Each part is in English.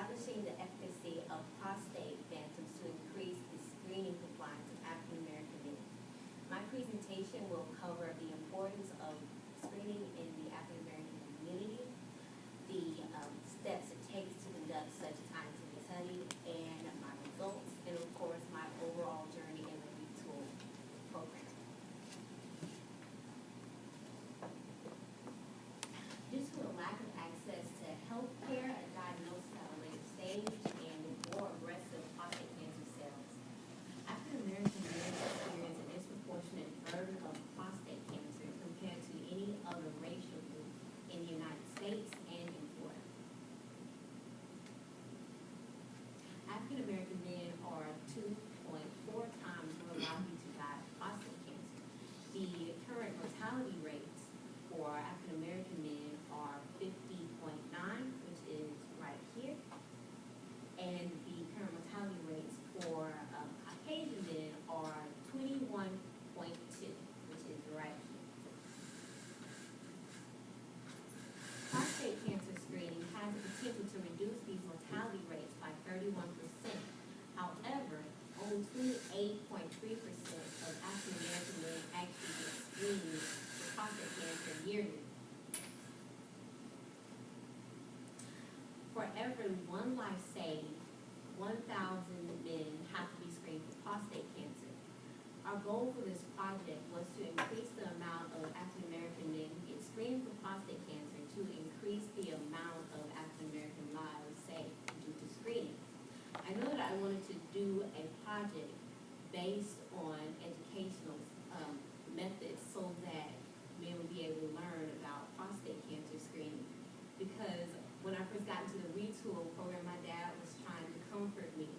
establishing the efficacy of prostate phantoms to increase the screening compliance of African American men. My presentation will cover the importance of screening in the African American community, the steps it takes to conduct such a scientific study, and my results, and of course my overall journey in the ReTOOL program. Due to a lack of access to health care and diagnosis at a later stage and more aggressive prostate cancer cells, African American men experience a disproportionate burden of prostate cancer compared to any other racial group in the United States and in Florida. African American men are 2.4 times more likely to die of prostate cancer. The current mortality rates for African American men are 50.9, which is right here, and the current mortality rates for Caucasian men are 21.2, which is right here. Prostate cancer screening has the potential to reduce these mortality rates by 31%. However, only 28.3% of African American men actually get screened for prostate cancer yearly. For every one life saved, 1,000 men have to be screened for prostate cancer. Our goal for this project was to increase the amount of African American men who get screened for prostate cancer to increase the amount of African American lives saved due to screening. I know that I wanted to do a project based on educational methods so that men would be able to learn about prostate cancer screening. Because when I first got into the ReTOOL program, my dad was trying to comfort me.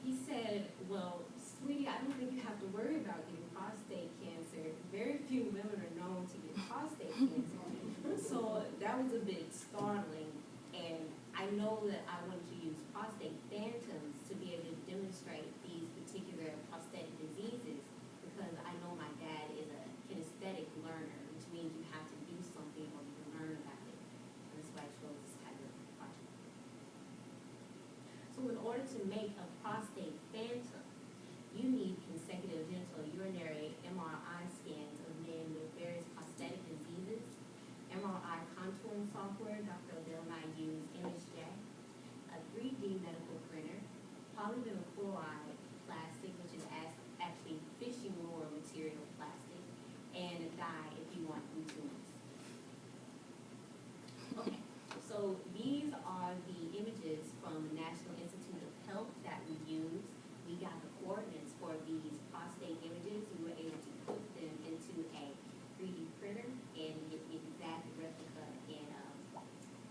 He said, well, sweetie, I don't think you have to worry about getting prostate cancer. Very few women are known to get prostate cancer. So that was a bit startling. And I know that I wanted to use prostate phantoms to be able to demonstrate these particular prostatic diseases, because I know my dad is a kinesthetic learner, which means you have to do something or you learn about it. And that's why I chose this type of project. So in order to make a prostate phantom, you need consecutive genital urinary MRI scans of men with various prostatic diseases, MRI contouring software, Dr. Odell and I use ImageJ, a 3D medical printer, polyvinyl chloride plastic, which is actually fishing lure material plastic, and dye if you want blue tumors. Okay, so these are the images from the National Institute of Health that we use. We got the coordinates for these prostate images. We were able to put them into a 3D printer and get the exact replica in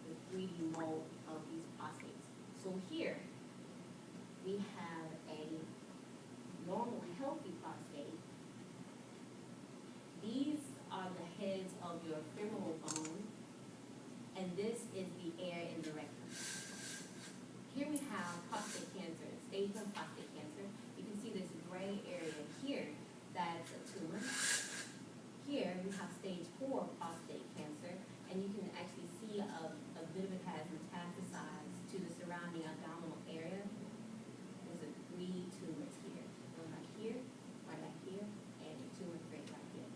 the 3D mold of these prostates. So here we have a normal, healthy prostate. These are the heads of your femoral bone, and this is the air in the rectum. Here we have prostate cancer, stage 1 prostate cancer. You can see this gray area here, that's a tumor. Here we have stage 4 prostate cancer, and you can actually see a bit of it has metastasized to the surrounding abdominal area. There's 3 tumors here. One right here, and a tumor right here.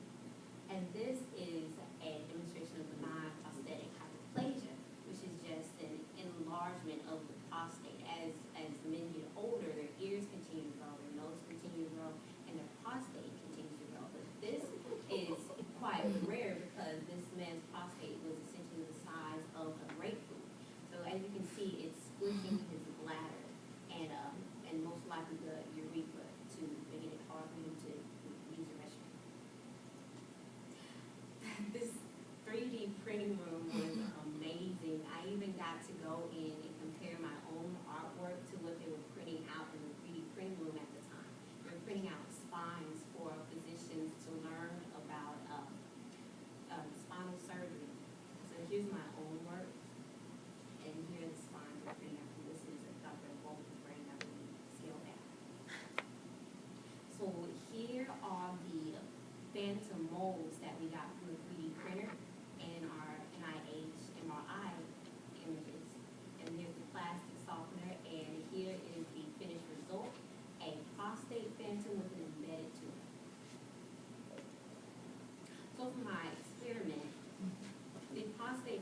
And this is a demonstration of benign prostatic hyperplasia, which is just an enlargement of the prostate. As the men get older, their ears continue to grow, their nose continue to grow, and their prostate continues to grow. But this is quite rare because this man's prostate was essentially the size of a grapefruit. So as you can see, it's squishing his bladder and most likely the urethra to make it hard for him to use the restroom. This 3D printing room was amazing. I even got to go in and compare my own artwork to what they were printing out in the 3D printing room at the time. They were printing out spines for physicians to learn about spinal surgery. So here's my own work, and here's the spine we're printing out. This is a Dr. Bolton's brain, I believe, scaled down.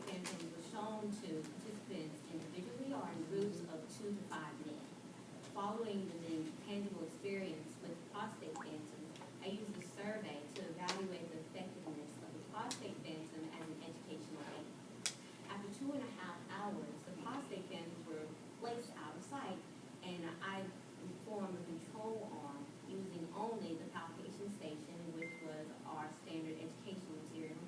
phantoms were shown to participants individually or in groups of 2 to 5 men. Following the men's tangible experience with prostate phantoms, I used a survey to evaluate the effectiveness of the prostate phantom as an educational aid. After 2.5 hours, the prostate phantoms were placed out of sight, and I performed a control arm using only the palpation station, which was our standard educational material,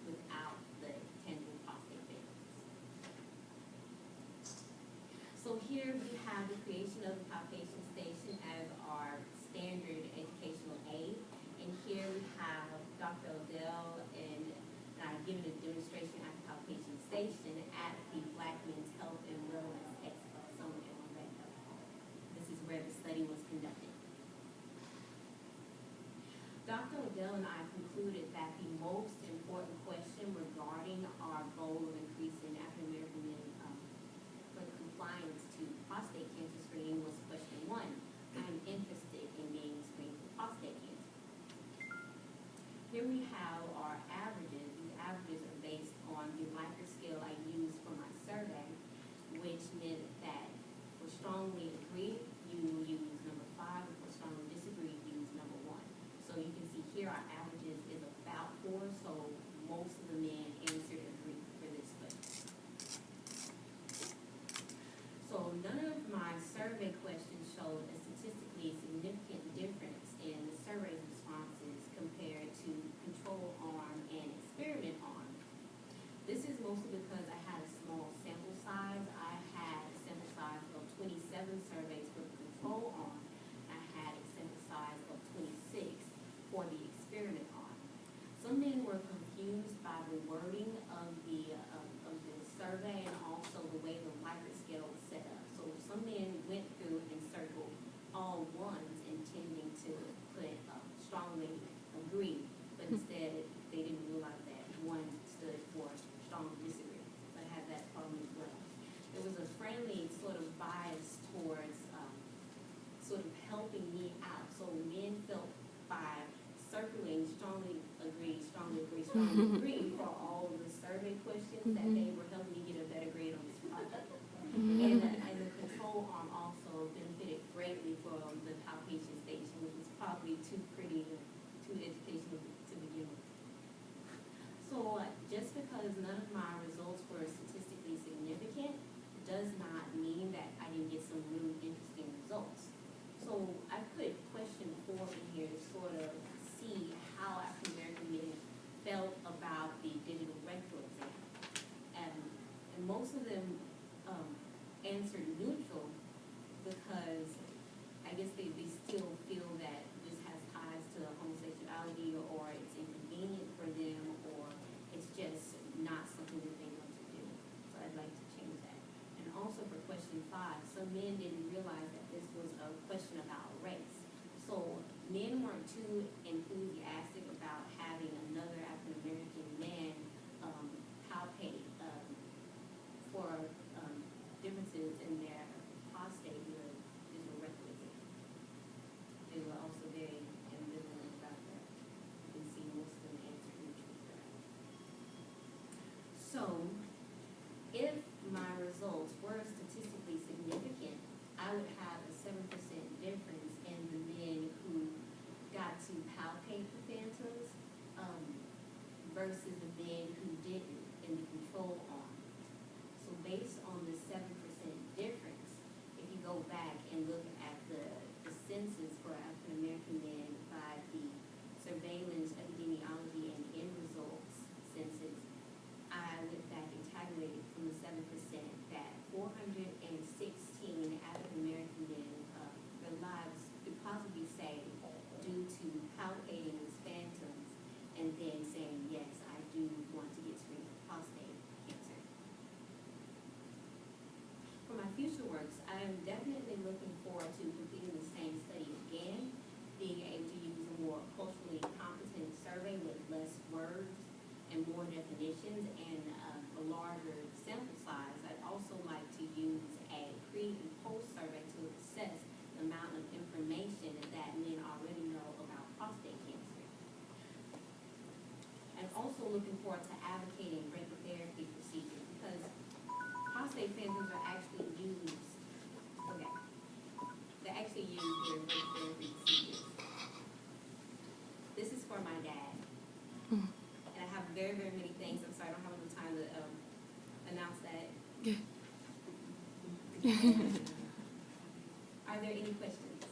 without the tangible prostate phantoms. So here we have the creation of the palpation station as our standard educational aid, and here we have Dr. Odell and I giving a demonstration at the palpation station at the Black Men's Health and Wellness Expo Summer in Orlando. This is where the study was conducted. Dr. Odell and I concluded that the most important question regarding our goal of increasing African American men for compliance to prostate cancer screening was question 1. I'm interested in being screened for prostate cancer. Here we have our averages. These averages are based on the Likert scale I used for my survey, which meant that for strongly agree, you use number 5, and for strongly disagree, you use number 1. So you can see here our averages is about 4, so most of the men answered agree for this question. So none of my survey questions showed a statistically significant difference in the survey responses compared to control arm and experiment arm. This is mostly because I had a small sample size. I had a sample size of 27 surveys for the control arm. I had a sample size of 26 for the experiment arm. Some men were confused by the wording of the survey and also the way the Likert scale was set up. So some men went through and circled all 1s intending to put strongly agree, but instead they didn't realize that 1 stood for strongly disagree. So I had that problem as well. There was a friendly sort of bias towards sort of helping me out. So men felt by circling strongly agree, strongly agree for all of the survey questions that they were helping me get a better grade on this project. And the control arm also benefited greatly from the palpation station, which was probably too pretty, too educational to begin with. So just because none of my results were statistically significant does not mean that I didn't get some really interesting results. So I put question 4 in here to sort of see how African American men felt about the digital rectal exam. And most of them answered neutral because I guess they still feel that this has ties to homosexuality or it's inconvenient for them or it's just not something that they want to do. So I'd like to change that. And also for question 5, some men didn't realize that this was a question about race. So men weren't too enthusiastic about having another African American man palpate for differences in their prostate with digital rectal exam. They were also very ambivalent about that. You can see most of them answered neutral for that. So if my results were statistically significant, I would have a 7% difference in the men who got to palpate the phantoms versus the men who didn't in the control arm. So based on the 7% difference, if you go back and look at the census for African American men by the surveillance, epidemiology, and end results census, I went back and calculated from the 7% that 416 African American men, their lives could possibly saved due to palpating these phantoms and then saying, yes, I do want to get screened for prostate cancer. For my future works, I am definitely looking forward to completing the same study again, being able to use a more culturally competent survey with less words and more definitions and a larger sample size. I'd also like to use a pre and post survey to assess the amount of information that men already know about prostate cancer. I'd also also looking forward to advocating brachytherapy procedures because prostate phantoms are actually used. Okay, they're actually used during brachytherapy procedures. This is for my dad, and I have very, very many things. I'm sorry, I don't have enough time to announce that. Are there any questions?